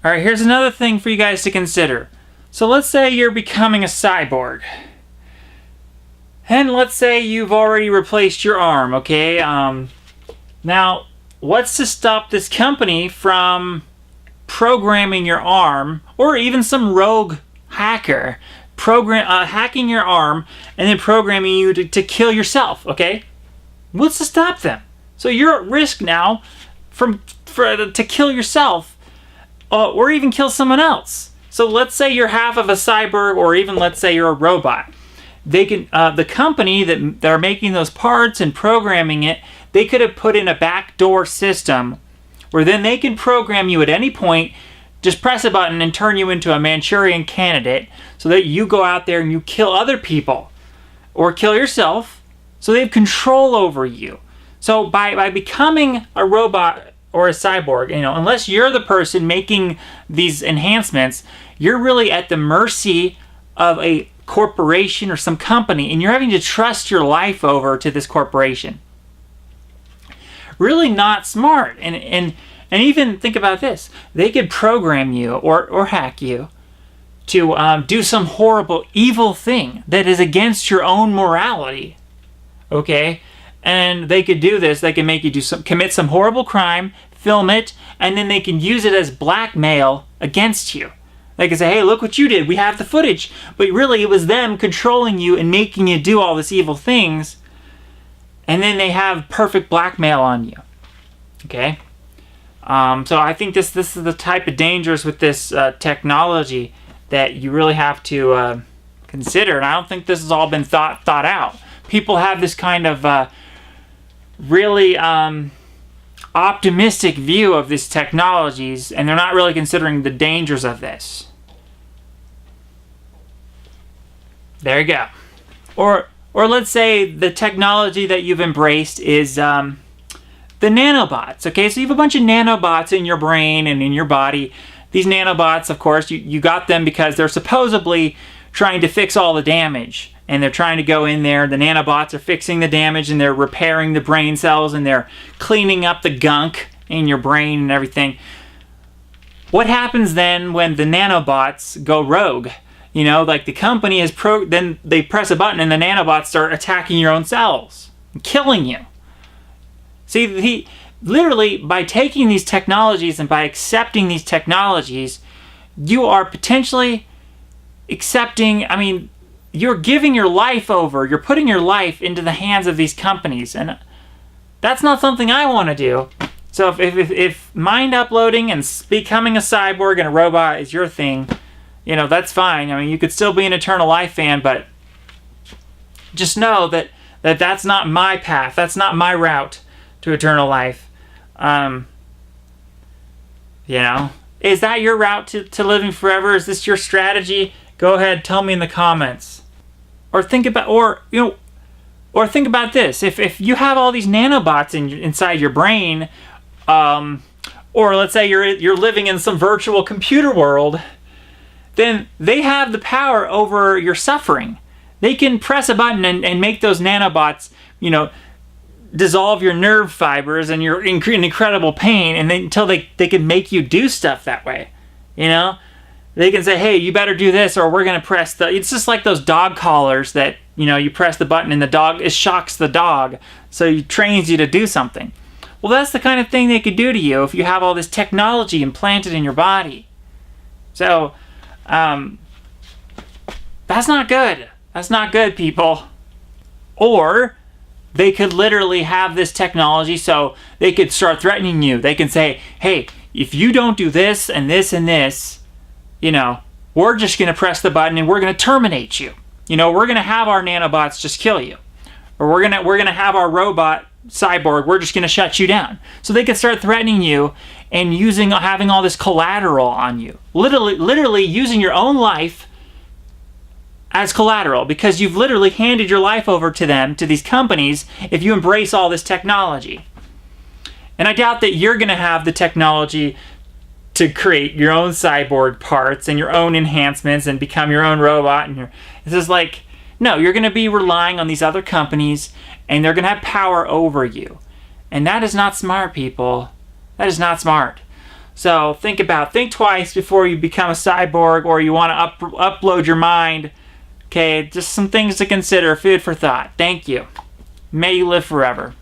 All right, here's another thing for you guys to consider. So let's say you're becoming a cyborg. And let's say you've already replaced your arm, okay? Now, what's to stop this company from programming your arm, or even some rogue hacker hacking your arm and then programming you to kill yourself, okay? What's to stop them? So you're at risk now to kill yourself or even kill someone else. So let's say you're half of a cyborg, or even let's say you're a robot. They can the company that are making those parts and programming it, they could have put in a backdoor system where then they can program you at any point, just press a button and turn you into a Manchurian candidate so that you go out there and you kill other people or kill yourself. So they have control over you. So by becoming a robot or a cyborg, unless you're the person making these enhancements, you're really at the mercy of a corporation or some company, and you're having to trust your life over to this corporation. Really not smart. And even think about this. They could program you or hack you to do some horrible, evil thing that is against your own morality. Okay? And they could do this. They can make you commit some horrible crime, film it, and then they can use it as blackmail against you. They can say, hey, look what you did. We have the footage. But really, it was them controlling you and making you do all these evil things. And then they have perfect blackmail on you. Okay? So I think this is the type of dangers with this technology that you really have to consider. And I don't think this has all been thought out. People have this kind of really optimistic view of these technologies, and they're not really considering the dangers of this. There you go. Or let's say the technology that you've embraced is the nanobots. Okay, so you have a bunch of nanobots in your brain and in your body. These nanobots, of course, you got them because they're supposedly trying to fix all the damage. And they're trying to go in there. The nanobots are fixing the damage, and they're repairing the brain cells, and they're cleaning up the gunk in your brain and everything. What happens then when the nanobots go rogue? Like the company is then they press a button and the nanobots start attacking your own cells and killing you. See, literally, by taking these technologies and by accepting these technologies, you are potentially accepting, you're giving your life over. You're putting your life into the hands of these companies. And that's not something I want to do. So if mind uploading and becoming a cyborg and a robot is your thing, that's fine. You could still be an Eternal Life fan, but just know that's not my path. That's not my route to eternal life. Is that your route to living forever? Is this your strategy? Go ahead, tell me in the comments. Or think about this. If you have all these nanobots inside your brain, or let's say you're living in some virtual computer world, then they have the power over your suffering. They can press a button and make those nanobots, dissolve your nerve fibers, and you're in incredible pain, and then until they can make you do stuff that way. They can say, hey, you better do this, or we're going to press it's just like those dog collars that, you press the button and it shocks the dog, so it trains you to do something. Well, that's the kind of thing they could do to you if you have all this technology implanted in your body. So, that's not good. That's not good, people. Or they could literally have this technology so they could start threatening you. They can say, hey, if you don't do this and this and this, we're just going to press the button and we're going to terminate you. We're going to have our nanobots just kill you. Or we're going to have our robot cyborg, we're just going to shut you down. So they can start threatening you and having all this collateral on you. Literally using your own life as collateral, because you've literally handed your life over to them, to these companies, if you embrace all this technology. And I doubt that you're going to have the technology to create your own cyborg parts and your own enhancements and become your own robot. This is like, no, you're going to be relying on these other companies, and they're going to have power over you. And that is not smart, people. That is not smart. So think twice before you become a cyborg or you want to upload your mind. Okay, just some things to consider, food for thought. Thank you. May you live forever.